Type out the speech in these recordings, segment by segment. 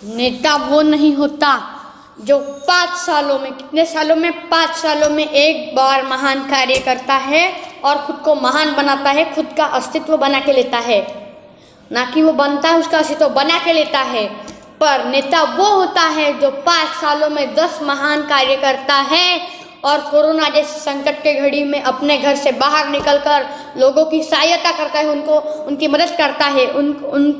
नेता वो नहीं होता जो 5 सालों में, कितने सालों में, 5 सालों में एक बार महान कार्य करता है और खुद को महान बनाता है, खुद का अस्तित्व बना के लेता है। ना कि वो बनता है, उसका अस्तित्व बना के लेता है। पर नेता वो होता है जो 5 सालों में 10 महान कार्य करता है और कोरोना जैसे संकट के घड़ी में अपने घर से बाहर निकलकर लोगों की सहायता करता है, उनको उनकी मदद करता है, उन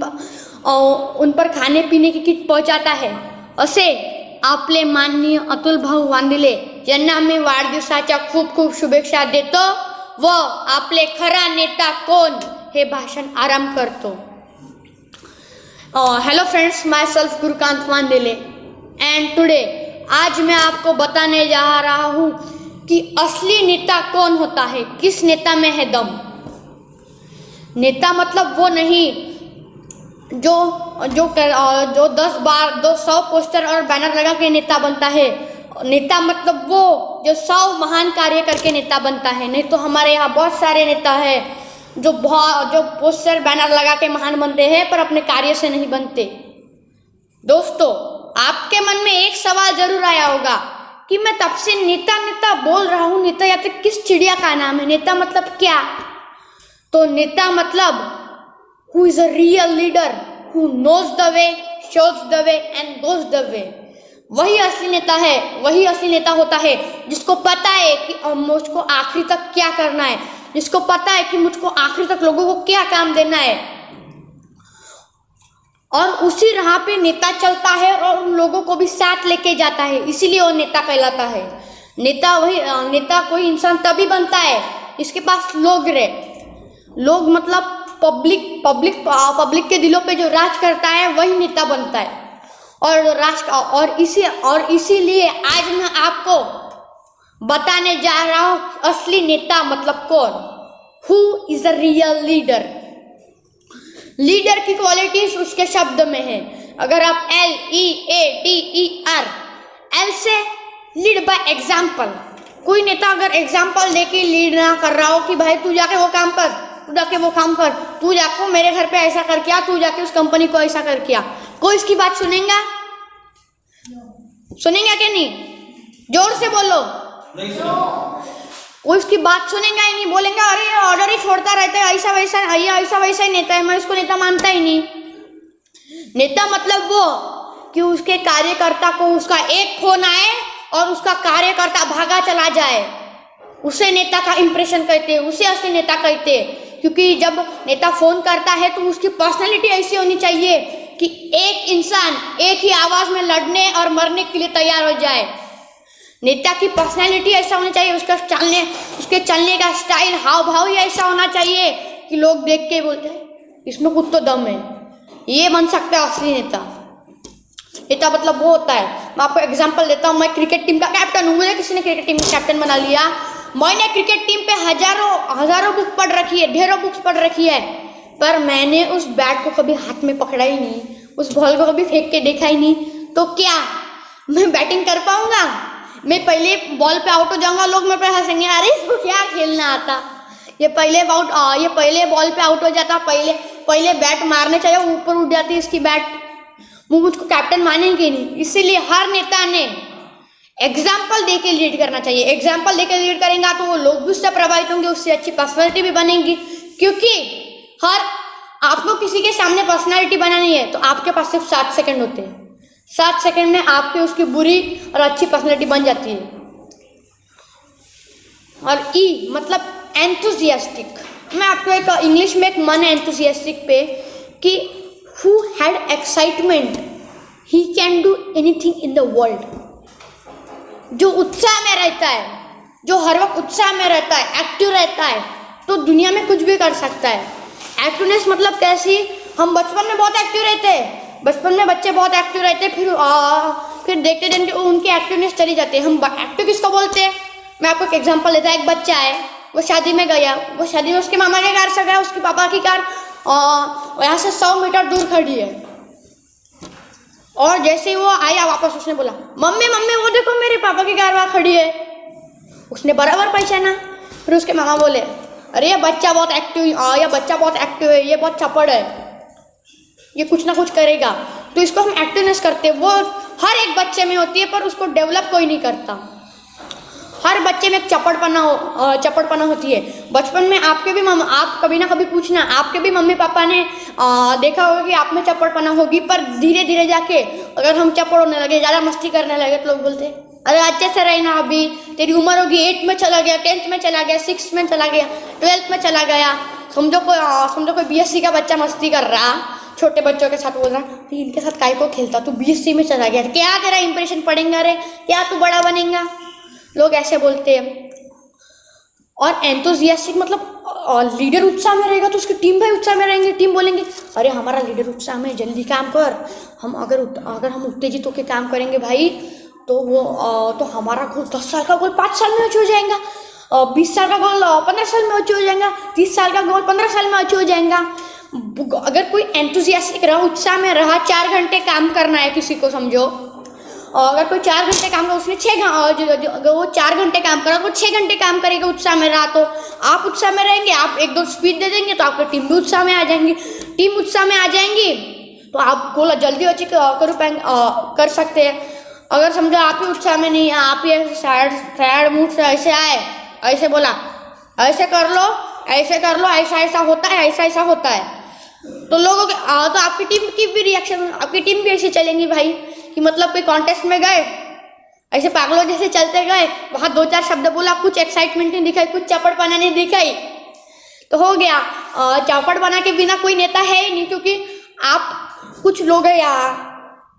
पर खाने पीने की किट पहुंचाता है। असे आपले माननीय अतुल भाऊ वांदिले यांना मी वाढदिवसाच्या खूप खूप शुभेच्छा देतो व आपले खरा नेता कोण हे भाषण आराम करतो। Hello friends, my self Gurukant Wandile and today आज मैं आपको बताने जा रहा हूँ कि असली नेता कौन होता है, किस नेता में है दम। नेता मतलब वो नहीं जो 10 बार 200 पोस्टर और बैनर लगा के नेता बनता है। नेता मतलब वो जो 100 महान कार्य करके नेता बनता है। नहीं तो हमारे यहाँ बहुत सारे नेता हैं जो पोस्टर बैनर लगा के महान बनते हैं पर अपने कार्य से नहीं बनते। दोस्तों, आपके मन में एक सवाल जरूर आया होगा कि मैं तब से नेता नेता बोल रहा हूँ, नेता या तो किस चिड़िया का नाम है, नेता मतलब क्या? तो नेता मतलब who is a real leader who knows the way, shows the way and goes the way। वही असली नेता है, वही असली नेता होता है जिसको पता है कि मुझको आखिरी तक क्या करना है, जिसको पता है कि मुझको आखिरी तक लोगों को क्या काम देना है और उसी राह पे नेता चलता है और उन लोगों को भी साथ लेके जाता है, इसीलिए वो नेता कहलाता है। नेता कोई इंसान तभी बनता है इसके पास लोग रहे। लोग मतलब पब्लिक के दिलों पे जो राज करता है वही नेता बनता है। और इसीलिए आज मैं आपको बताने जा रहा हूँ असली नेता मतलब कौन, who is a real leader. Leader की क्वालिटीज उसके शब्द में है। अगर आप LEADER, एल से लीड बाय एग्जाम्पल। कोई नेता अगर एग्जाम्पल देके लीड ना कर रहा हो कि भाई तू जाके वो काम कर, तू जाके वो काम कर, तू जाके मेरे घर पे ऐसा कर किया, तू जाके उस कंपनी को ऐसा कर किया, कोई इसकी बात सुनेगा? सुनेगा क्या नहीं? जोर से बोलो। कोई उसकी बात सुनेगा ही नहीं, बोलेंगे अरे ऑर्डर ही छोड़ता रहता है, ऐसा वैसा ही नेता है, मैं इसको नेता मानता ही नहीं। नेता मतलब वो कि उसके कार्यकर्ता को उसका एक फोन आए और उसका कार्यकर्ता भागा चला जाए, उसे नेता का इंप्रेशन कहते हैं, उसे असली नेता कहते हैं। क्योंकि जब नेता फोन करता है तो उसकी पर्सनालिटी ऐसी होनी चाहिए कि एक इंसान एक ही आवाज में लड़ने और मरने के लिए तैयार हो जाए। नेता की पर्सनालिटी ऐसा होनी चाहिए, उसके चलने का स्टाइल, हाव भाव ही ऐसा होना चाहिए कि लोग देख के बोलते हैं इसमें कुछ तो दम है, ये बन सकता है असली नेता। नेता मतलब वो होता है, मैं आपको एग्जांपल देता हूँ। मैं क्रिकेट टीम का कैप्टन हूँ, मुझे किसी ने क्रिकेट टीम का कैप्टन बना लिया। मैंने क्रिकेट टीम पे हजारों बुक पढ़ रखी है, ढेरों बुक्स पढ़ रखी है, पर मैंने उस बैट को कभी हाथ में पकड़ा ही नहीं, उस बॉल को कभी फेंक के देखा ही नहीं। तो क्या मैं बैटिंग कर पाऊंगा? मैं पहले बॉल पे आउट हो जाऊंगा, लोग मेरे पे हंसेंगे, अरे इसको क्या खेलना आता, ये पहले बॉल पे आउट हो जाता, पहले बैट मारने चाहिए, ऊपर उठ जाती इसकी बैट, वो मुझको कैप्टन मानेंगे नहीं। इसीलिए हर नेता ने एग्जाम्पल देके लीड करना चाहिए। एग्जाम्पल देके लीड करेंगे तो वो लोग भी उससे प्रभावित होंगे, उससे अच्छी पर्सनैलिटी भी बनेगी। क्योंकि आपको किसी के सामने पर्सनैलिटी बनानी है तो आपके पास सिर्फ 7 सेकंड होते हैं। 7 सेकंड में आपकी उसकी बुरी और अच्छी पर्सनैलिटी बन जाती है। और E मतलब एंथुजियास्टिक। मैं आपको एक इंग्लिश में एक मन है एंथुजियास्टिक पे कि who had excitement, he can do anything in the world। जो उत्साह में रहता है, जो हर वक्त उत्साह में रहता है, एक्टिव रहता है, तो दुनिया में कुछ भी कर सकता है। एक्टिवनेस मतलब कैसी? हम बचपन में बहुत एक्टिव रहते हैं, बचपन में बच्चे बहुत एक्टिव रहते हैं, फिर देखते देखते उनकी एक्टिवनेस चली जाती है। हम एक्टिव किसको बोलते हैं? मैं आपको एक एग्जांपल देता हूँ। एक बच्चा है, वो शादी में गया, वो शादी में उसके मामा के कार से गया, उसके पापा की कार यहाँ से 100 मीटर दूर खड़ी है, और जैसे ही वो आया वापस उसने बोला मम्मी वो देखो मेरे पापा की कार वहाँ खड़ी है। उसने बराबर पहचाना। फिर उसके मामा बोले अरे ये बच्चा बहुत एक्टिव है, ये बहुत चपड़ है, ये कुछ ना कुछ करेगा। तो इसको हम एक्टिवनेस करते हैं। वो हर एक बच्चे में होती है पर उसको डेवलप कोई नहीं करता। हर बच्चे में एक चपड़पना होती है। बचपन में आपके भी आप कभी ना कभी पूछना, आपके भी मम्मी पापा ने देखा होगा कि आप में चपड़पना होगी, पर धीरे धीरे जाके अगर हम चपड़ होने लगे, ज़्यादा मस्ती करने लगे तो लोग बोलते अरे अच्छे से रहना, अभी तेरी उम्र होगी 8 में चला गया, 10th में चला गया, 6 में चला गया, 12th में चला गया। समझो कोई BSc का बच्चा मस्ती कर रहा, छोटे बच्चों के साथ बोल रहा इनके साथ काय को खेलता, तू BSc में चला गया, क्या तेरा इंप्रेशन पड़ेगा रे, क्या तू बड़ा बनेगा, लोग ऐसे बोलते हैं। और एंथुसियास्टिक मतलब लीडर उत्साह में रहेगा तो उसकी टीम भाई उत्साह में रहेंगे। टीम बोलेंगे अरे हमारा लीडर उत्साह में, जल्दी काम कर, हम अगर हम उत्तेजित होकर काम करेंगे भाई तो वो तो हमारा गोल 10 साल का गोल 5 साल में अचीव हो जाएगा, 20 साल का गोल 15 साल में अचीव हो जाएगा, 30 साल का गोल 15 साल में अचीव हो जाएगा। अगर कोई एंथुसियास्टिक रहा, उत्साह में रहा, 4 घंटे काम करना है किसी को, समझो अगर कोई 4 घंटे काम करा, उसने 4 घंटे काम करा, वो 6 घंटे काम करेगा उत्साह में रहा, तो आप उत्साह में रहेंगे, आप 1-2 स्पीच दे देंगे तो आपकी टीम भी उत्साह में आ जाएंगी। टीम उत्साह में आ जाएंगी तो आप गोल जल्दी अचीव कर सकते हैं। अगर समझो आप ही उत्साह में नहीं, आप ही सैड मूड से ऐसे आए, ऐसे बोला ऐसे कर लो, ऐसा होता है, ऐसा होता है, तो लोगों के तो आपकी टीम की भी रिएक्शन, आपकी टीम भी ऐसे चलेंगी भाई कि मतलब कोई कॉन्टेस्ट में गए, ऐसे पागलों जैसे चलते गए, वहाँ 2-4 शब्द बोला, कुछ एक्साइटमेंट नहीं दिखाई, कुछ चपड़पना नहीं दिखाई, तो हो गया। चपड़पना के बिना कोई नेता है ही नहीं, क्योंकि आप कुछ लोग हैं यहाँ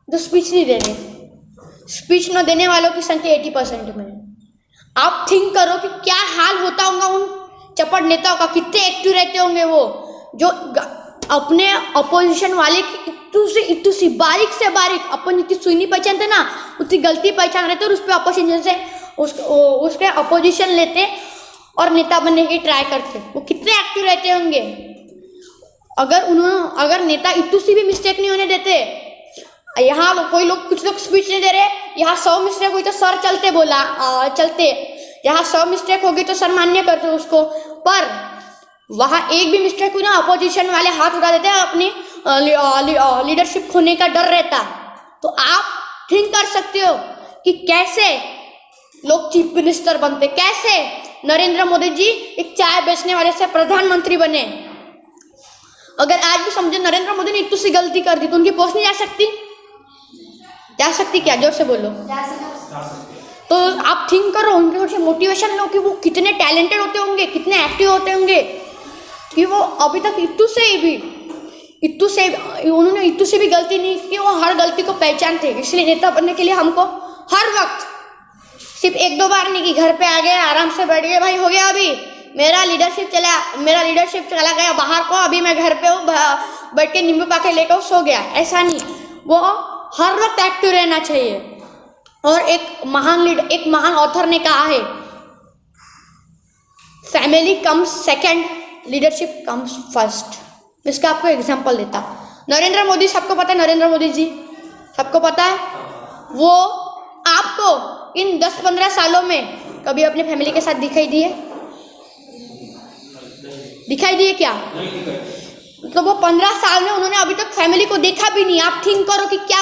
जो स्पीच नहीं दे रहे। स्पीच न देने वालों की संख्या 80% में। आप थिंक करो कि क्या हाल होता होगा उन चपड़ नेताओं का, कितने एक्टिव रहते होंगे वो, जो अपने अपोजिशन वाले की इतनी सी बारीक से बारीक, अपन जितनी सुई नहीं पहचानते ना उतनी गलती पहचान रहे थे, और उस पर अपोजिशन से उसके अपोजिशन लेते और नेता बनने की ट्राई करते। वो कितने एक्टिव रहते होंगे। अगर नेता इतनी सी भी मिस्टेक नहीं होने देते, यहाँ कुछ लोग स्पीच नहीं दे रहे, यहाँ 100 मिस्टेक हुई तो सर चलते, यहाँ 100 मिस्टेक होगी तो सर मान्य करते उसको, पर वहाँ एक भी मिस्टेक हुई ना अपोजिशन वाले हाथ उठा देते हैं, अपनी लीडरशिप खोने का डर रहता। तो आप थिंक कर सकते हो कि कैसे लोग चीफ मिनिस्टर बनते, कैसे नरेंद्र मोदी जी एक चाय बेचने वाले से प्रधानमंत्री बने। अगर आज भी समझे नरेंद्र मोदी ने इतनी सी गलती कर दी तो उनकी पोस्ट नहीं जा सकती क्या? जोर से बोलो। तो आप थिंक करो, उनके कुछ मोटिवेशन लो कि वो कितने टैलेंटेड होते होंगे, कितने एक्टिव होते होंगे, कि वो अभी तक उन्होंने इतू से भी गलती नहीं की, वो हर गलती को पहचानते। इसलिए नेता बनने के लिए हमको हर वक्त सिर्फ 1-2 बार नहीं कि घर पे आ गए आराम से बैठ गए, भाई हो गया अभी मेरा लीडरशिप चला गया बाहर को, अभी मैं घर पे हूँ, बैठ के नींबू पाके लेकर सो गया, ऐसा नहीं। वो हर वक्त एक्टिव रहना चाहिए। और एक महान ऑथर ने कहा है, family comes second, leadership comes first. इसका आपको एग्जांपल देता, नरेंद्र मोदी, सबको पता है नरेंद्र मोदी जी, सबको पता है। वो आपको इन 10-15 सालों में कभी अपने फैमिली के साथ दिखाई दिए क्या? तो वो 15 साल में उन्होंने अभी तक फैमिली को देखा भी नहीं। आप थिंक करो कि क्या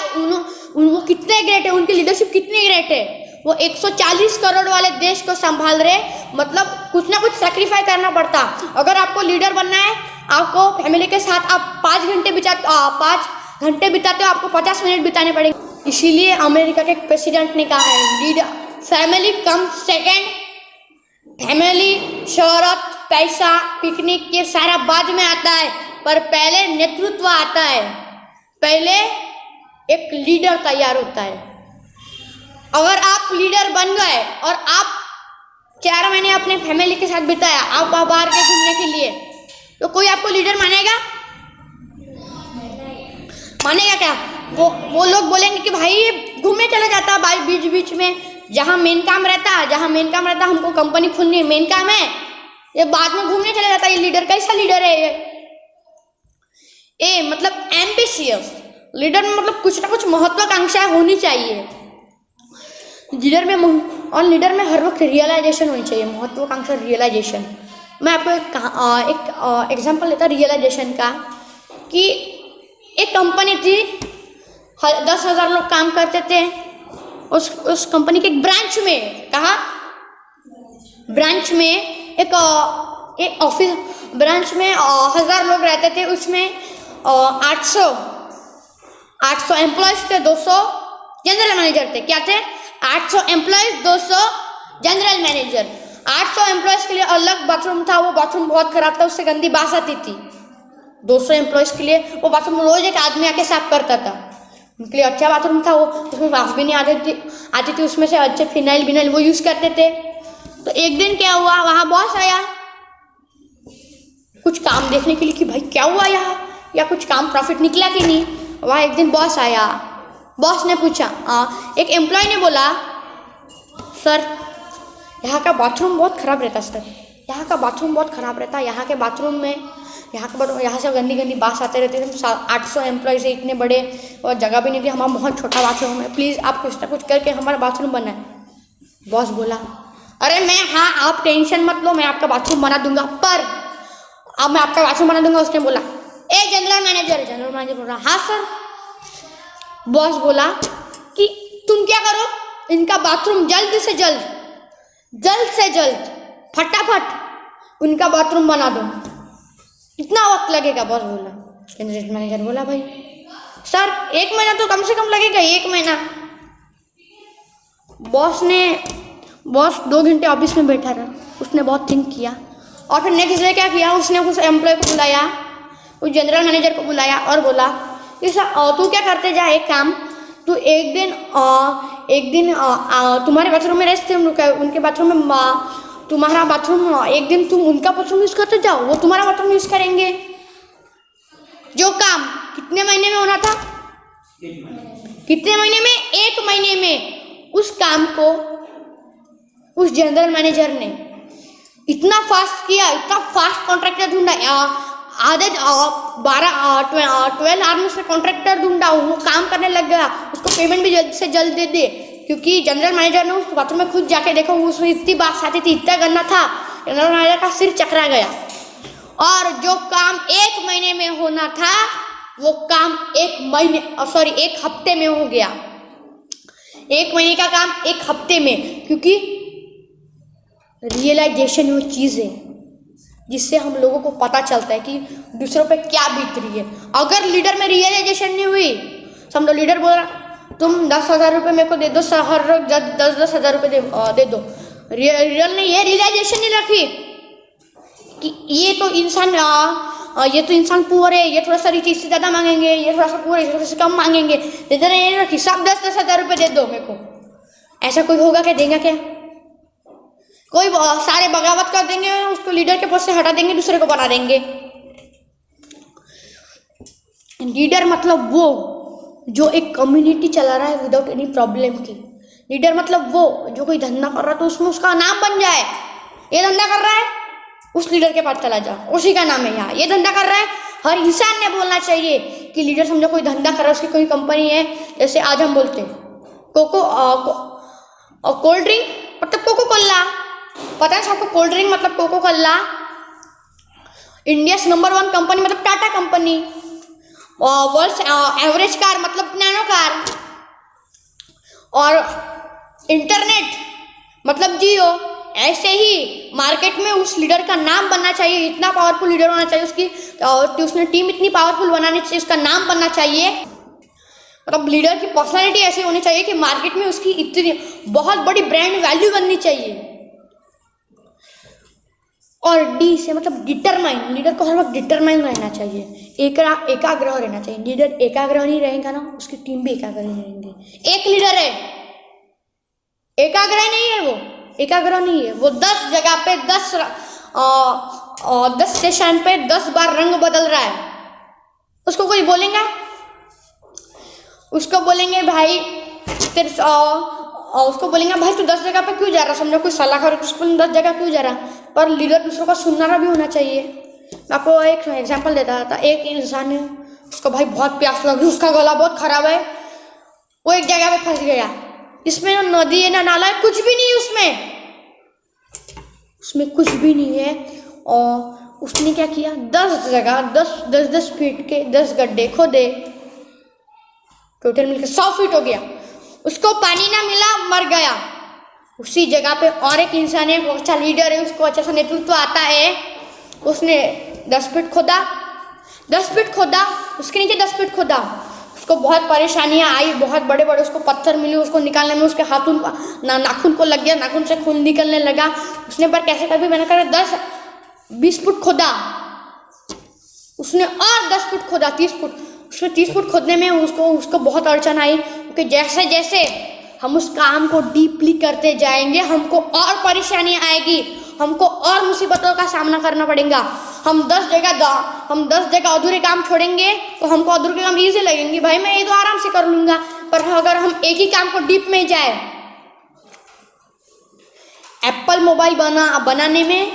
वो कितने ग्रेट है, उनकी लीडरशिप कितनी ग्रेट है। वो 140 करोड़ वाले देश को संभाल रहे, मतलब कुछ ना कुछ सेक्रीफाई करना पड़ता। अगर आपको लीडर बनना है, आपको फैमिली के साथ आप 5 घंटे बिताते हो, आपको 50 मिनट बिताने पड़ेंगे। इसीलिए अमेरिका के प्रेसिडेंट ने कहा है, लीडर फैमिली कम सेकेंड, फैमिली, शोहरत, पैसा, पिकनिक ये सारा बाद में आता है, पर पहले नेतृत्व आता है, पहले एक लीडर तैयार होता है। अगर आप लीडर बन गए और आप 4 महीने अपने फैमिली के साथ बिताया, आप बाहर के घूमने के लिए, तो कोई आपको लीडर मानेगा क्या? वो लोग बोलेंगे कि भाई घूमने चला जाता भाई बीच में, जहाँ मेन काम रहता हमको कंपनी खोलनी, मेन काम है, ये बाद में घूमने चला जाता। ये लीडर कैसा लीडर है ये? मतलब एम्बिशियस लीडर में मतलब कुछ ना कुछ महत्वाकांक्षाएं होनी चाहिए लीडर में हर वक्त रियलाइजेशन होनी चाहिए, महत्वाकांक्षा, रियलाइजेशन। मैं आपको एक एग्जांपल लेता रियलाइजेशन का, कि एक कंपनी थी 10,000 लोग काम करते थे उस कंपनी के एक ब्रांच में। कहाँ? ब्रांच में एक ऑफिस ब्रांच में 1,000 लोग रहते थे, उसमें 800 एम्प्लॉयज थे, 200 जनरल मैनेजर थे। क्या थे? 800 एम्प्लॉयज, 200 जनरल मैनेजर। 800 एम्प्लॉयज के लिए अलग बाथरूम था, वो बाथरूम बहुत खराब था, उससे गंदी बास आती थी। 200 एम्प्लॉयज के लिए वो बाथरूम रोज एक आदमी आके साफ करता था। उनके लिए अच्छा बाथरूम था वो, उसमें वास भी नहीं आती थी, उसमें से अच्छे फिनाइल वो यूज करते थे। तो एक दिन क्या हुआ, वहाँ बॉस आया कुछ काम देखने के लिए कि भाई क्या हुआ यहाँ, या कुछ काम प्रॉफिट निकला कि नहीं। वहाँ एक दिन बॉस आया, बॉस ने पूछा, एक एम्प्लॉय ने बोला, सर यहाँ का बाथरूम बहुत ख़राब रहता सर, यहाँ का बाथरूम बहुत ख़राब रहता, यहाँ के बाथरूम में यहाँ से गंदी बास आते रहते थे। 800 एम्प्लॉय से इतने बड़े और जगह भी नहीं थी, हमारा बहुत छोटा बाथरूम है, प्लीज़ आप कुछ ना कुछ करके हमारा बाथरूम बनाए। बॉस बोला, अरे हाँ आप टेंशन मत लो, मैं आपका बाथरूम बना दूंगा, पर अब मैं आपका बाथरूम बना दूंगा। उसने बोला, जनरल मैनेजर बोल रहा, हाँ सर। बॉस बोला कि तुम क्या करो, इनका बाथरूम जल्द से जल्द फटाफट उनका बाथरूम बना दो, कितना वक्त लगेगा? बॉस बोला। जनरल मैनेजर बोला, भाई सर 1 महीना तो कम से कम लगेगा, 1 महीना। बॉस 2 घंटे ऑफिस में बैठा रहा, उसने बहुत थिंक किया और फिर नेक्स्ट डे क्या किया, उसने उस एम्प्लॉय को बुलाया, उस जनरल मैनेजर को बुलाया और बोला कि तू क्या करते जा, एक काम, तू एक दिन तुम्हारे बाथरूम में रेस्ट उनके बाथरूम में तुम्हारा बाथरूम, एक दिन तुम उनका बाथरूम यूज करते जाओ, वो तुम्हारा बाथरूम यूज करेंगे। जो काम कितने महीने में होना था, कितने महीने में? 1 महीने में उस काम को उस जनरल मैनेजर ने इतना फास्ट किया, इतना फास्ट कॉन्ट्रैक्टर ढूंढा, आधे 12 आवर्स में कॉन्ट्रैक्टर ढूंढा, वो काम करने लग गया, उसको पेमेंट भी जल्द से जल्द दे दे, क्योंकि जनरल मैनेजर ने उस बाथरूम में खुद जाके देखा, उसमें इतनी बात आती थी, इतना गंदा था, जनरल मैनेजर का सिर चकरा गया। और जो काम 1 महीने में होना था वो काम 1 हफ्ते में हो गया। 1 महीने का काम 1 हफ्ते में, क्योंकि रियलाइजेशन वो चीज़ है जिससे हम लोगों को पता चलता है कि दूसरों पे क्या बीत रही है। अगर लीडर में रियलाइजेशन नहीं हुई, समझो लीडर बोल रहा तुम 10,000 रुपये मेरे को दे दो, हर रोज 10,000 रुपये दे दो, लीडर ने ये रियलाइजेशन नहीं रखी कि ये तो इंसान पुअर है, ये थोड़ा सा रिच इससे ज़्यादा मांगेंगे, ये थोड़ा सा पुअर है, थोड़ा सा कम मांगेंगे, लीडर ने ये रखी, सब 10,000 रुपये दे दो मेरे को। ऐसा कोई होगा क्या? देगा क्या? कोई सारे बगावत कर देंगे, उसको लीडर के पोस्ट से हटा देंगे, दूसरे को बना देंगे। लीडर मतलब वो जो एक कम्युनिटी चला रहा है विदाउट एनी प्रॉब्लम की। लीडर मतलब वो जो कोई धंधा कर रहा है तो उसमें उसका नाम बन जाए, ये धंधा कर रहा है, उस लीडर के पास चला जाओ, उसी का नाम है यहाँ, ये धंधा कर रहा है। हर इंसान ने बोलना चाहिए कि लीडर समझो कोई धंधा कर रहा है, उसकी कोई कंपनी है, जैसे आज हम बोलते हैं कोल्ड ड्रिंक मतलब कोको कोला, पता है सबको कोल्ड ड्रिंक मतलब Coca Cola. India number 1 company मतलब Tata company, world average car मतलब नैनो कार, और इंटरनेट मतलब जियो। ऐसे ही मार्केट में उस लीडर का नाम बनना चाहिए, इतना पावरफुल लीडर होना चाहिए उसने टीम इतनी पावरफुल बनानी चाहिए, उसका नाम बनना चाहिए। मतलब लीडर की पर्सनालिटी ऐसी होनी चाहिए कि मार्केट में उसकी इतनी बहुत बड़ी ब्रांड वैल्यू बननी चाहिए। और डी से मतलब डिटरमाइन, लीडर को हर वक्त डिटरमाइन रहना चाहिए, एकाग्रह रहना चाहिए। लीडर एकाग्रह नहीं रहेगा ना, उसकी टीम भी एकाग्रह नहीं रहेंगे। एक लीडर है एकाग्रह नहीं है, वो एकाग्रह नहीं है, वो 10 जगह पे 10 स्टेशन पे 10 बार रंग बदल रहा है। उसको कोई बोलेगा, उसको बोलेंगे भाई उसको बोलेंगे भाई तू 10 जगह पे क्यों जा रहा, समझो कोई सलाहकार है, उसको 10 जगह क्यों जा रहा। पर लीडर दूसरों का सुनना भी होना चाहिए। मैं आपको एक एग्जांपल देता था, एक इंसान है, उसको भाई बहुत प्यास लग रही, उसका गला बहुत खराब है, वो एक जगह पे फंस गया, इसमें ना नदी है ना नाला है, कुछ भी नहीं उसमें कुछ भी नहीं है। और उसने क्या किया, 10 जगह 10 फीट के 10 गड्ढे खोदे, टोटल मिलकर 100 फीट हो गया। उसको पानी ना मिला, मर गया। उसी जगह पे और एक इंसान है, वो अच्छा लीडर है, उसको अच्छा सा नेतृत्व आता है। उसने 10 फीट खोदा, 10 फीट खोदा, उसके नीचे 10 फीट खोदा। उसको बहुत परेशानियां आई, बहुत बड़े बड़े उसको पत्थर मिले, उसको निकालने में उसके हाथों नाखून को लग गया, नाखून से खून निकलने लगा। उसने पर कैसे कर भी मैंने कहा 10-20 फुट खोदा, उसने और 10 फुट खोदा, 30 फुट। उसमें 30 फुट खोदने में उसको बहुत अड़चन आई, क्योंकि जैसे जैसे हम उस काम को डीपली करते जाएंगे हमको और परेशानियां आएगी, हमको और मुसीबतों का सामना करना पड़ेगा। हम 10 जगह अधूरे काम छोड़ेंगे तो हमको अधूरे काम ईजी लगेंगे, भाई मैं ये तो आराम से कर लूंगा। पर अगर हम एक ही काम को डीप में जाए, एप्पल मोबाइल बनाने में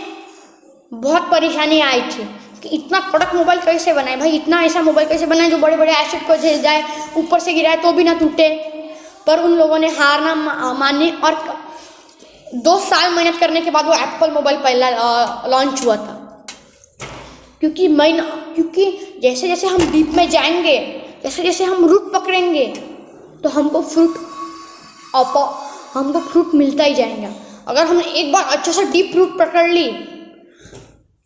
बहुत परेशानी आई थी कि इतना कड़क मोबाइल कैसे बनाए भाई, इतना ऐसा मोबाइल कैसे बनाए जो बड़े बड़े एसिड को झेल जाए, ऊपर से गिराए तो भी ना टूटे। पर उन लोगों ने हार ना मानी और 2 साल मेहनत करने के बाद वो एप्पल मोबाइल पहला लॉन्च हुआ था। क्योंकि जैसे जैसे हम डीप में जाएंगे, जैसे जैसे हम रूट पकड़ेंगे तो हमको फ्रूट मिलता ही जाएगा। अगर हमने एक बार अच्छा सा डीप रूट पकड़ ली,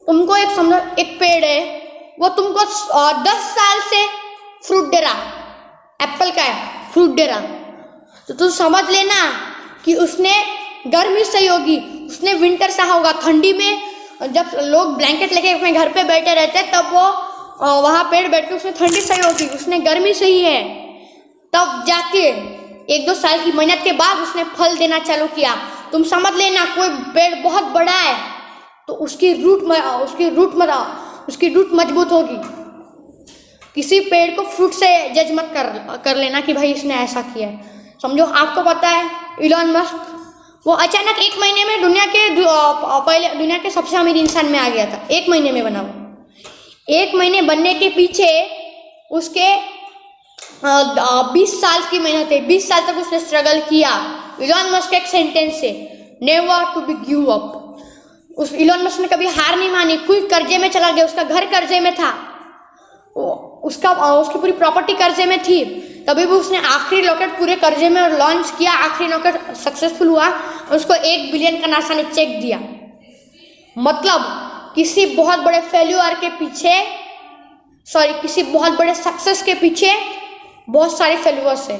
तुमको समझो एक पेड़ है, वो तुमको 10 साल से फ्रूट दे रहा, एप्पल का है, फ्रूट दे रहा, तो तुम समझ लेना कि उसने गर्मी सही होगी, उसने विंटर सहा होगा। ठंडी में जब लोग ब्लैंकेट लेके अपने घर पे बैठे रहते हैं तब वो वहाँ पेड़ बैठ के उसने ठंडी सही होगी, उसने गर्मी सही है, तब जाके 1-2 साल की मेहनत के बाद उसने फल देना चालू किया। तुम समझ लेना कोई पेड़ बहुत बड़ा है तो उसकी रूट मजबूत होगी। किसी पेड़ को फ्रूट से जज मत कर लेना कि भाई इसने ऐसा किया है। समझो आपको पता है इलॉन मस्क, वो अचानक 1 महीने में दुनिया के सबसे अमीर इंसान में आ गया था। 1 महीने में बना वो। 1 महीने बनने के पीछे उसके 20 साल की मेहनत है। 20 साल तक उसने स्ट्रगल किया। इलॉन मस्क एक सेंटेंस है, never to be give up. उस इलॉन मस्क ने कभी हार नहीं मानी। कोई कर्जे में चला गया, उसका घर कर्जे में था, उसकी पूरी प्रॉपर्टी कर्जे में थी, तभी भी उसने आखिरी रॉकेट पूरे कर्जे में लॉन्च किया। आखिरी रॉकेट सक्सेसफुल हुआ, उसको 1 बिलियन का नासा ने चेक दिया। मतलब किसी बहुत बड़े सक्सेस के पीछे बहुत सारे फेल्यूअर्स है।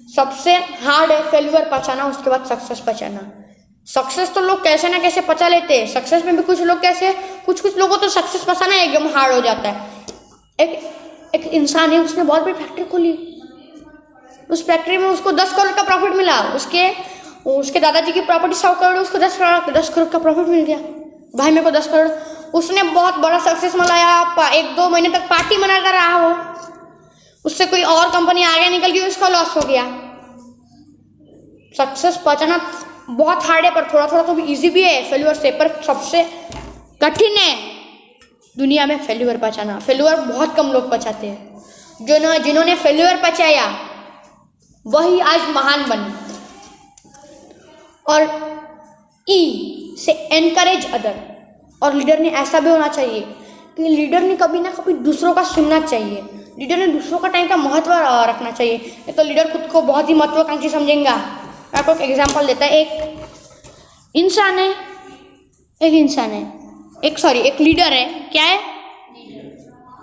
सबसे हार्ड है फेल्यूअर पचाना, उसके बाद सक्सेस पचाना। सक्सेस तो लोग कैसे ना कैसे पचा लेते हैं। सक्सेस में भी कुछ लोगों तो सक्सेस पचाना एकदम हार्ड हो जाता है। एक इंसान है, उसने बहुत बड़ी फैक्ट्री खोली। उस फैक्ट्री में उसको 10 करोड़ का प्रॉफिट मिला। उसके दादाजी की प्रॉपर्टी 100 करोड़, उसको 10 करोड़ का प्रॉफिट मिल गया। भाई मेरे को 10 करोड़। उसने बहुत बड़ा सक्सेस मनाया। 1-2 महीने तक पार्टी मनाता रहा वो। उससे कोई और कंपनी आगे निकल गई, उसका लॉस हो गया। सक्सेस पचाना बहुत हार्ड है, पर थोड़ा थोड़ा तो भी इजी भी है फेल्यूअर से। पर सबसे कठिन है दुनिया में फेल्यूअर पचाना। फेल्यूअर बहुत कम लोग पचाते हैं। जिन्होंने फेल्यूअर पचाया वही आज महान बने। और ई से एनकरेज अदर। और लीडर ने ऐसा भी होना चाहिए कि लीडर ने कभी ना कभी दूसरों का सुनना चाहिए। लीडर ने दूसरों का टाइम का महत्व रखना चाहिए। नहीं तो लीडर खुद को बहुत ही महत्वाकांक्षी समझेगा। मैं आपको एक एग्जाम्पल देता है। एक लीडर है। क्या है?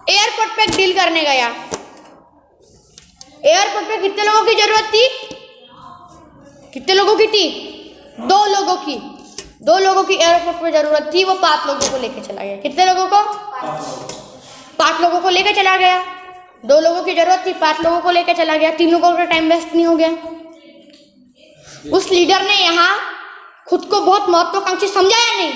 एयरपोर्ट पे डील करने गया। एयरपोर्ट पे कितने लोगों की जरूरत थी? कितने लोगों की थी? 2 लोगों की। 2 लोगों की एयरपोर्ट पे जरूरत थी। वो 5 लोगों को लेके चला गया। कितने लोगों को? 5 लोगों को लेके चला गया। 2 लोगों की जरूरत थी, 5 लोगों को लेके चला गया। 3 लोगों का टाइम वेस्ट नहीं हो गया। उस लीडर ने यहाँ खुद को बहुत महत्वाकांक्षी समझा या नहीं?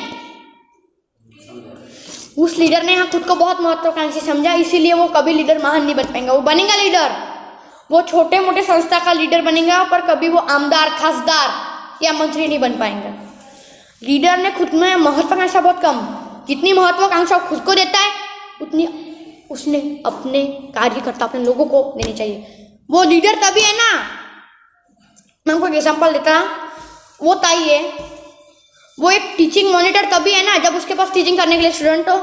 उस लीडर ने यहाँ खुद को बहुत महत्वाकांक्षी समझा, इसीलिए वो कभी लीडर महान नहीं बन पाएगा। वो बनेगा लीडर, वो छोटे मोटे संस्था का लीडर बनेगा, पर कभी वो आमदार, खासदार या मंत्री नहीं बन पाएंगा। लीडर ने खुद में महत्वाकांक्षा बहुत कम। जितनी महत्वाकांक्षा खुद को देता है उतनी उसने अपने कार्यकर्ता, अपने लोगों को देनी चाहिए। वो लीडर तभी है ना, मैं आपको एग्जाम्पल देता। वो ताई है, वो एक टीचिंग मॉनिटर तभी है ना जब उसके पास टीचिंग करने के लिए स्टूडेंट हो।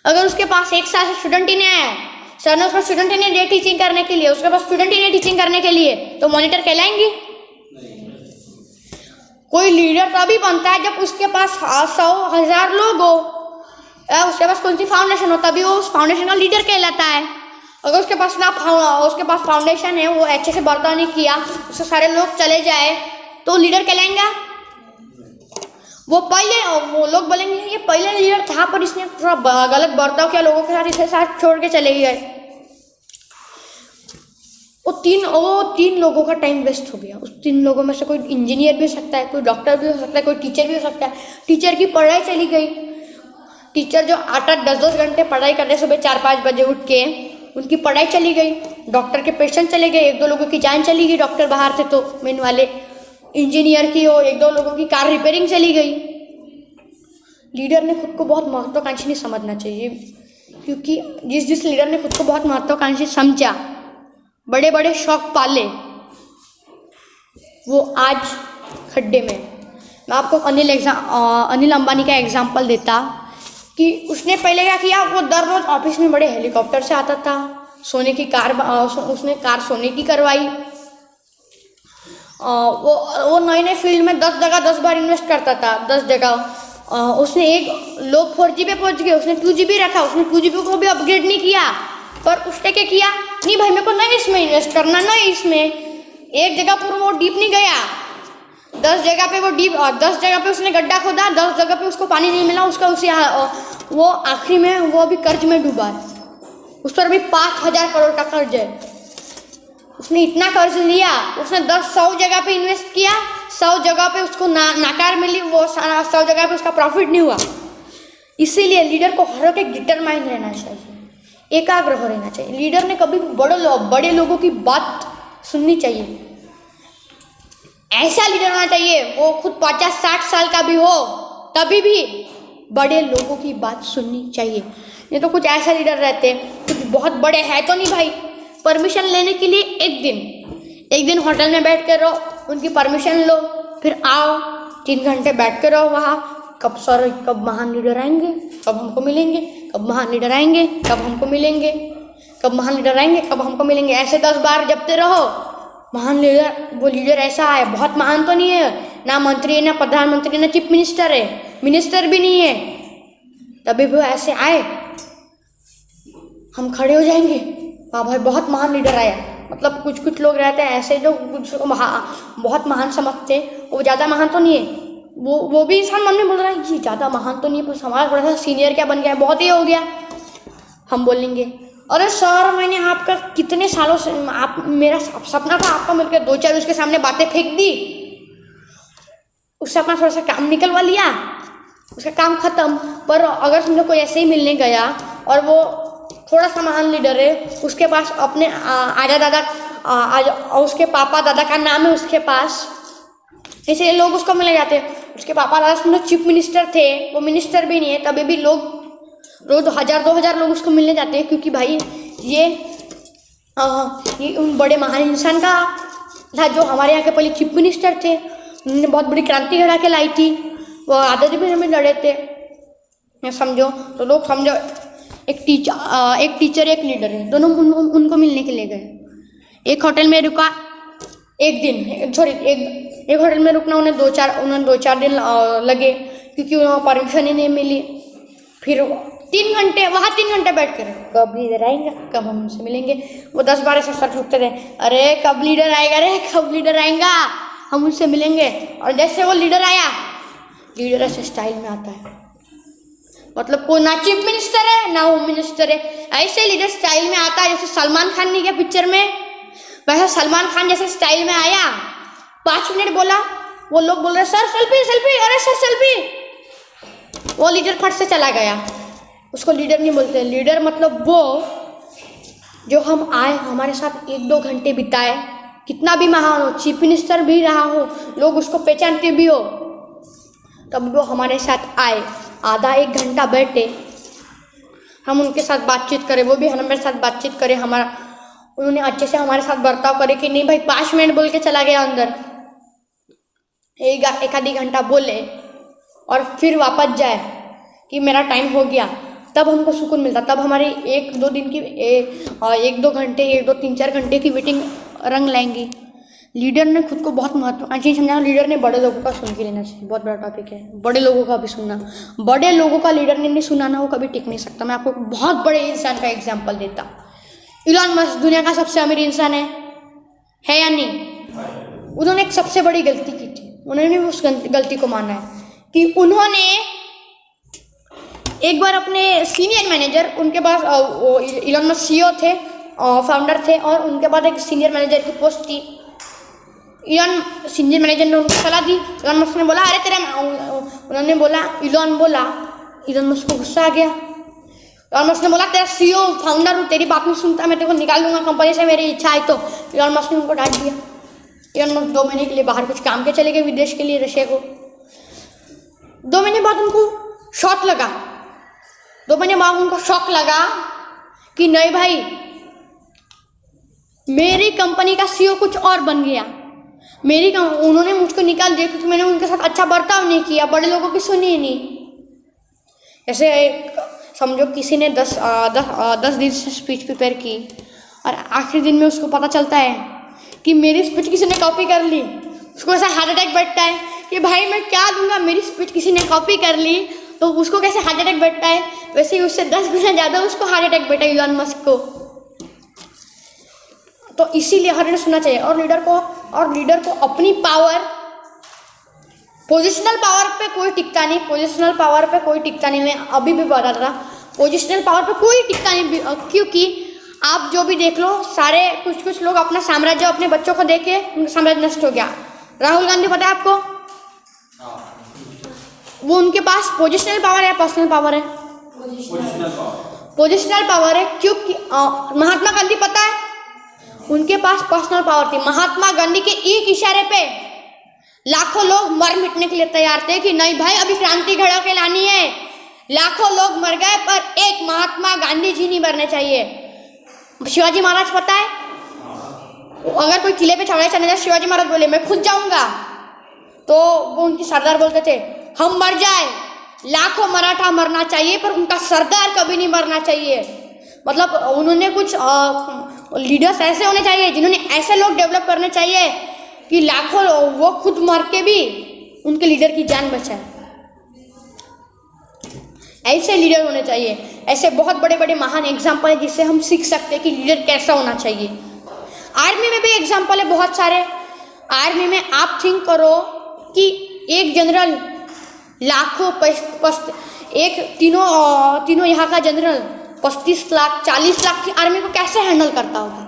अगर उसके पास 1 साल से स्टूडेंट ही नहीं आया, सर ने उसको स्टूडेंट ही नहीं दिया टीचिंग करने के लिए, उसके पास स्टूडेंट ही नहीं टीचिंग करने के लिए, तो मॉनिटर कहलाएंगे? कोई लीडर तभी बनता है जब उसके पास 100 1000 लोग हो, उसके पास कौन सी फाउंडेशन हो, तभी वो उस फाउंडेशन का लीडर कहलाता है। अगर उसके पास फाउंडेशन है, वो अच्छे से बर्ताव नहीं किया, उससे सारे लोग चले जाए, तो लीडर कहलाएंगे? वो लोग बोलेंगे ये पहले लीडर था पर इसने थोड़ा गलत बर्ताव किया लोगों के साथ, इसे साथ छोड़ के चले गए। वो तीन लोगों का टाइम वेस्ट हो गया। उस 3 लोगों में से कोई इंजीनियर भी हो सकता है, कोई डॉक्टर भी हो सकता है, कोई टीचर भी हो सकता है। टीचर की पढ़ाई चली गई। टीचर जो 8-8 10-10 घंटे पढ़ाई करते सुबह 4-5 बजे उठ के, उनकी पढ़ाई चली गई। डॉक्टर के पेशेंट चले गए, 1-2 लोगों की जान चली गई, डॉक्टर बाहर थे तो मेन वाले। इंजीनियर की हो, 1-2 लोगों की कार रिपेयरिंग चली गई। लीडर ने खुद को बहुत महत्वाकांक्षी नहीं समझना चाहिए, क्योंकि जिस लीडर ने खुद को बहुत महत्वाकांक्षी समझा, बड़े बड़े शौक पाले, वो आज खड्डे में। मैं आपको अनिल अंबानी का एग्जाम्पल देता कि उसने पहले क्या किया, वो दर रोज ऑफिस में बड़े हेलीकॉप्टर से आता था, सोने की कार, उसने कार सोने की करवाई। वो नए फील्ड में 10 जगह 10 बार इन्वेस्ट करता था, 10 जगह। उसने लोग 4G पे पहुंच गए, उसने 2GB रखा, उसने 2GB को भी अपग्रेड नहीं किया। पर उसने क्या किया, नहीं भाई मेरे को नहीं इसमें इन्वेस्ट करना, नहीं इसमें। एक जगह पर वो डीप नहीं गया, 10 जगह पे वो डीप, 10 जगह पे उसने गड्ढा खोदा, 10 जगह पे उसको पानी नहीं मिला, वो आखिरी में वो अभी कर्ज में डूबा है। उस पर अभी 5000 करोड़ का कर्ज है। उसने इतना कर्ज लिया, उसने 100 जगह पे इन्वेस्ट किया, 100 जगह पे उसको नाकार मिली, वो 100 जगह पे उसका प्रॉफिट नहीं हुआ। इसीलिए लीडर को हर वक्त डिटरमाइन रहना चाहिए, एकाग्र हो रहना चाहिए। लीडर ने कभी बड़े लोगों की बात सुननी चाहिए। ऐसा लीडर होना चाहिए वो खुद 50-60 साल का भी हो, तभी भी बड़े लोगों की बात सुननी चाहिए। नहीं तो कुछ ऐसा लीडर रहते, कुछ बहुत बड़े हैं तो नहीं भाई, परमिशन लेने के लिए एक दिन होटल में बैठ कर रहो, उनकी परमिशन लो, फिर आओ 3 घंटे बैठ कर रहो वहाँ। कब महान लीडर आएंगे, कब हमको मिलेंगे, कब महान लीडर आएंगे, कब हमको मिलेंगे, कब महान लीडर आएंगे, कब हमको मिलेंगे, ऐसे 10 बार जपते रहो। महान लीडर, वो लीडर ऐसा है, बहुत महान तो नहीं है, ना मंत्री है, ना प्रधानमंत्री, ना चीफ मिनिस्टर है, मिनिस्टर भी नहीं है, तभी वो ऐसे आए, हम खड़े हो जाएंगे, हाँ भाई बहुत महान लीडर आया। मतलब कुछ लोग रहते हैं ऐसे जो कुछ बहुत महान समझते, वो ज़्यादा महान तो नहीं है। वो भी इंसान मन में बोल रहा है ये ज़्यादा महान तो नहीं है, बस हमारा थोड़ा सा सीनियर क्या बन गया, बहुत ही हो गया। हम बोलेंगे अरे सर मैंने आपका कितने सालों से, आप मेरा सपना था आपका मिलकर 2-4 उसके सामने बातें फेंक दी, उससे अपना थोड़ा सा काम निकलवा लिया, उसका काम खत्म। पर अगर समझो कोई ऐसे ही मिलने गया और वो थोड़ा सा महान लीडर है, उसके पास अपने उसके पापा दादा का नाम है उसके पास, इसलिए लोग उसको मिलने जाते हैं। उसके पापा दादा समझो चीफ मिनिस्टर थे, वो मिनिस्टर भी नहीं है, तभी भी लोग रोज 1000-2000 लोग उसको मिलने जाते हैं, क्योंकि भाई ये उन बड़े महान इंसान का था जो हमारे यहाँ के पहले चीफ मिनिस्टर थे, उन्होंने बहुत बड़ी क्रांति करा के लाई थी, वो आज़ादी भी हमें लड़े थे। समझो तो लोग समझो एक टीचर एक लीडर है, दोनों उनको मिलने के लिए गए। एक होटल में रुका, एक होटल में रुकना उन्हें 2-4 दिन लगे, क्योंकि उन्हें परमिशन ही नहीं मिली। फिर 3 घंटे बैठ कर कब लीडर आएंगे, कब हम उनसे मिलेंगे। वो 10-12 से सर ठुकते थे, अरे कब लीडर आएगा, अरे कब लीडर आएगा, हम उनसे मिलेंगे। और जैसे वो लीडर आया, लीडर ऐसे स्टाइल में आता है, मतलब कोई ना चीफ मिनिस्टर है ना होम मिनिस्टर है, ऐसे लीडर स्टाइल में आता है जैसे सलमान खान ने किया पिक्चर में, वैसे सलमान खान जैसे स्टाइल में आया, 5 मिनट बोला, वो लोग बोल रहे सर सेल्फी, अरे सर सेल्फी, वो लीडर फट से चला गया। उसको लीडर नहीं बोलते। लीडर मतलब वो जो हम आए, हमारे साथ 1-2 घंटे बिताए, कितना भी महान हो, चीफ मिनिस्टर भी रहा हो, लोग उसको पहचानते भी हो, तब वो हमारे साथ आए, आधा 1 घंटा बैठे, हम उनके साथ बातचीत करें, वो भी हमारे साथ बातचीत करें, उन्होंने अच्छे से हमारे साथ बर्ताव करे कि नहीं भाई 5 मिनट बोल के चला गया अंदर, एक आधी घंटा बोले और फिर वापस जाए कि मेरा टाइम हो गया, तब हमको सुकून मिलता, तब हमारी 1-2 दिन की 1-2 घंटे 1-2-3-4 घंटे की मीटिंग रंग लाएंगी। लीडर ने खुद को बहुत महत्वपूर्ण समझा। लीडर ने बड़े लोगों का सुन के लेना चाहिए, बहुत बड़ा टॉपिक है, बड़े लोगों का भी सुनना। बड़े लोगों का लीडर ने नहीं सुना ना, वो कभी टिक नहीं सकता। मैं आपको बहुत बड़े इंसान का एग्जाम्पल देता। इलॉन मस्क दुनिया का सबसे अमीर इंसान है या नहीं? उन्होंने एक सबसे बड़ी गलती की थी, उन्होंने उस गलती को माना है कि उन्होंने एक बार अपने सीनियर मैनेजर, उनके पास इलॉन मस्क CEO थे, फाउंडर थे, और उनके बाद एक सीनियर मैनेजर की पोस्ट थी। सीनियर मैनेजर ने उनको सलाह दी। इलॉन मस्क ने बोला अरे तेरा, उन्होंने बोला, इलॉन मस्क को गुस्सा आ गया। इलॉन मस्क ने बोला तेरा CEO फाउंडर हूँ, तेरी बात नहीं सुनता, मैं तेरे को निकाल दूंगा कंपनी से, मेरी इच्छा है तो। इलॉन मस्क ने उनको डांट दिया। इलॉन मस्क 2 महीने के लिए बाहर कुछ काम के चले गए, विदेश के लिए, रशिया को। 2 महीने बाद उनको शॉक लगा, 2 महीने बाद उनको शॉक लगा कि नहीं भाई, मेरी कंपनी का CEO कुछ और बन गया। उन्होंने मुझको निकाल दिया क्योंकि मैंने उनके साथ अच्छा बर्ताव नहीं किया, बड़े लोगों की सुनी ही नहीं। ऐसे समझो किसी ने 10 दिन से स्पीच प्रिपेयर की और आखिरी दिन में उसको पता चलता है कि मेरी स्पीच किसी ने कॉपी कर ली। उसको ऐसा हार्ट अटैक बैठता है कि भाई मैं क्या दूंगा, मेरी स्पीच किसी ने कॉपी कर ली, तो उसको कैसे हार्ट अटैक बैठता है, वैसे ही उससे 10 गुना ज़्यादा उसको हार्ट अटैक बैठा इलॉन मस्क को। तो इसीलिए हर ने सुनना चाहिए। और लीडर को अपनी पावर, पोजिशनल पावर पे कोई टिकता नहीं, मैं अभी भी बता रहा था, पोजिशनल पावर पे कोई टिकता नहीं, क्योंकि आप जो भी देख लो, सारे कुछ लोग अपना साम्राज्य अपने बच्चों को देके उनका साम्राज्य नष्ट हो गया। राहुल गांधी पता है आपको, वो उनके पास पोजिशनल पावर है या पर्सनल पावर है? पोजिशनल पावर है, क्योंकि महात्मा गांधी पता है, उनके पास पर्सनल पावर थी। महात्मा गांधी के एक इशारे पे लाखों लोग मर मिटने के लिए तैयार थे कि नहीं भाई अभी क्रांति घड़ा के लानी है। लाखों लोग मर गए पर एक महात्मा गांधी जी नहीं मरने चाहिए। शिवाजी महाराज पता है, अगर कोई किले पे चढ़ाई चलने जाए, शिवाजी महाराज बोले मैं खुद जाऊंगा, तो वो उनके सरदार बोलते थे हम मर जाए, लाखों मराठा मरना चाहिए पर उनका सरदार कभी नहीं मरना चाहिए। मतलब उन्होंने कुछ लीडर्स ऐसे होने चाहिए जिन्होंने ऐसे लोग डेवलप करने चाहिए कि लाखों वो खुद मर के भी उनके लीडर की जान बचाए। ऐसे लीडर होने चाहिए। ऐसे बहुत बड़े बड़े महान एग्जाम्पल है जिससे हम सीख सकते हैं कि लीडर कैसा होना चाहिए। आर्मी में भी एग्जाम्पल है बहुत सारे। आर्मी में आप थिंक करो कि एक जनरल लाखों तीनों यहाँ का जनरल 35 लाख 40 लाख की आर्मी को कैसे हैंडल करता होगा,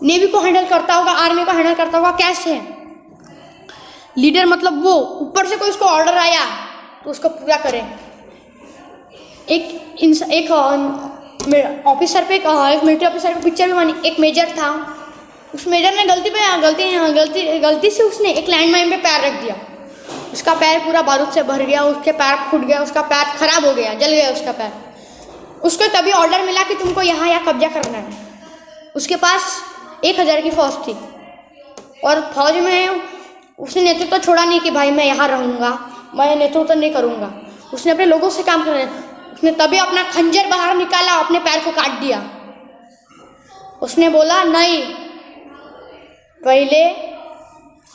नेवी को हैंडल करता होगा, आर्मी को हैंडल करता होगा, कैसे? लीडर मतलब वो ऊपर से कोई उसको ऑर्डर आया तो उसको पूरा करे। एक ऑफिसर पे, एक मिलिट्री ऑफिसर पे पिक्चर भी बनी। एक मेजर था, उस मेजर ने गलती से उसने एक लैंडमाइन पे पैर रख दिया। उसका पैर पूरा बारूद से भर गया, उसके पैर फूट गया, उसका पैर खराब हो गया, जल गया उसका पैर। उसको तभी ऑर्डर मिला कि तुमको यहाँ कब्जा करना है। उसके पास 1000 की फौज थी और फौज में उसने नेतृत्व छोड़ा नहीं कि भाई मैं यहाँ रहूँगा, मैं नेतृत्व नहीं करूँगा। उसने अपने लोगों से काम करना। उसने तभी अपना खंजर बाहर निकाला, अपने पैर को काट दिया। उसने बोला नहीं, पहले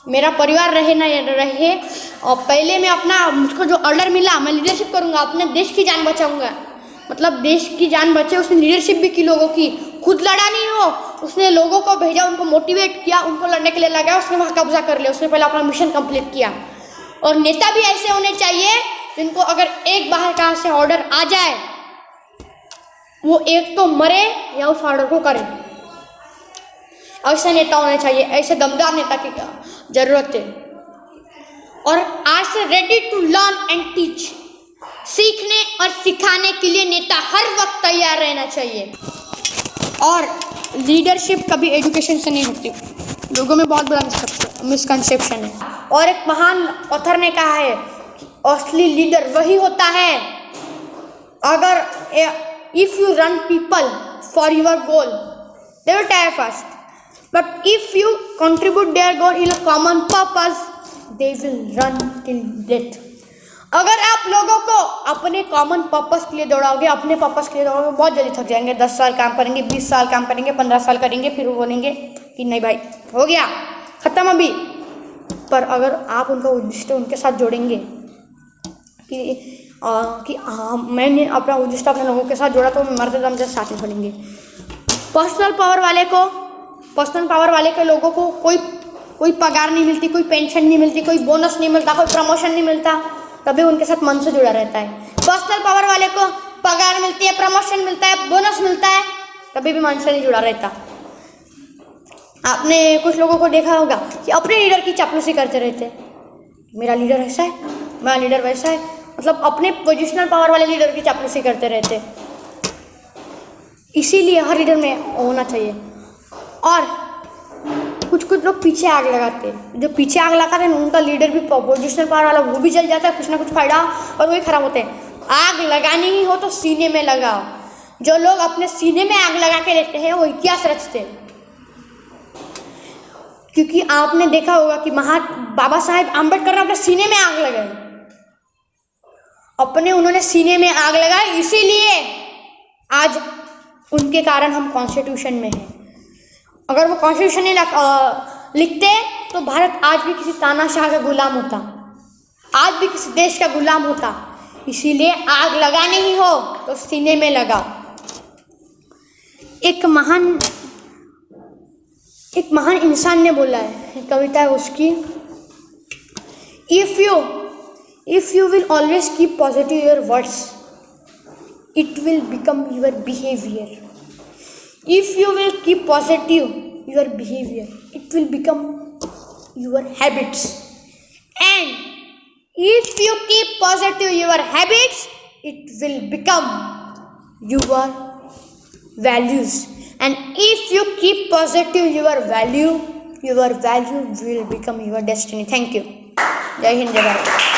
मेरा परिवार रहे ना रहे, और पहले मैं अपना, मुझको जो ऑर्डर मिला मैं लीडरशिप करूँगा, अपने देश की जान बचाऊँगा। मतलब देश की जान बचे। उसने लीडरशिप भी की लोगों की, खुद लड़ा नहीं हो, उसने लोगों को भेजा, उनको मोटिवेट किया, उनको लड़ने के लिए लगा, उसने वहाँ कब्जा कर लिया। उसने पहले अपना मिशन कंप्लीट किया। और नेता भी ऐसे होने चाहिए जिनको अगर एक बाहर कहाँ से ऑर्डर आ जाए, वो एक तो मरे या उस ऑर्डर को करे। ऐसे नेता होने चाहिए, ऐसे दमदार नेता की जरूरत है। और आज से ready to learn and teach, सीखने और सिखाने के लिए नेता हर वक्त तैयार रहना चाहिए। और लीडरशिप कभी एजुकेशन से नहीं होती, लोगों में बहुत बड़ा मिसकंसेप्शन है। और एक महान ऑथर ने कहा है कि असली लीडर वही होता है अगर if you run people for your goal they will tyre first, but if you contribute there goal in a common purpose they will run till death. अगर आप लोगों को अपने कॉमन पर्पस के लिए दौड़ाओगे, अपने पर्पस के लिए दौड़ाओगे, बहुत जल्दी थक जाएंगे। 10 साल काम करेंगे, 20 साल काम करेंगे, 15 साल करेंगे, फिर वो बोलेंगे कि नहीं भाई हो गया, खत्म अभी। पर अगर आप उनका उद्देश्य उनके साथ जोड़ेंगे कि मैंने अपना उद्देश्य अपने लोगों के साथ जोड़ा तो मरते दम तक साथ में बढ़ेंगे। पर्सनल पावर वाले के लोगों को कोई पगार नहीं मिलती, कोई पेंशन नहीं मिलती, कोई बोनस नहीं मिलता, कोई प्रमोशन नहीं मिलता, तभी उनके साथ मन से जुड़ा रहता है। पर्सनल पावर वाले को पगार मिलती है, प्रमोशन मिलता है, बोनस मिलता है, कभी भी मन से नहीं जुड़ा रहता। आपने कुछ लोगों को देखा होगा कि अपने लीडर की चापलूसी करते रहते, मेरा लीडर ऐसा है, मेरा लीडर वैसा है, मतलब अपने पोजिशनल पावर वाले लीडर की चापलूसी करते रहते। इसीलिए हर लीडर में होना चाहिए। और कुछ लोग पीछे आग लगाते हैं, जो पीछे आग लगाते हैं उनका लीडर भी पोजिशनल पावर वाला वो भी जल जाता है, कुछ ना कुछ फायदा और वही खराब होते हैं। आग लगानी ही हो तो सीने में लगाओ। जो लोग अपने सीने में आग लगा के रहते हैं वो इतिहास रचते हैं। क्योंकि आपने देखा होगा कि बाबा साहेब आम्बेडकर ने अपने सीने में आग लगाई, उन्होंने सीने में आग लगाई, इसीलिए आज उनके कारण हम कॉन्स्टिट्यूशन में हैं। अगर वो कॉन्स्टिट्यूशन नहीं लिखते तो भारत आज भी किसी तानाशाह का गुलाम होता, आज भी किसी देश का गुलाम होता। इसीलिए आग लगानी ही हो तो सीने में लगाओ। एक महान इंसान ने बोला है, कविता है उसकी, if you will always keep positive your words it will become your behavior. If you will keep positive your behavior, it will become your habits. And if you keep positive your habits, it will become your values. And if you keep positive your value will become your destiny. Thank you. Jai Hind, Jai Bharat.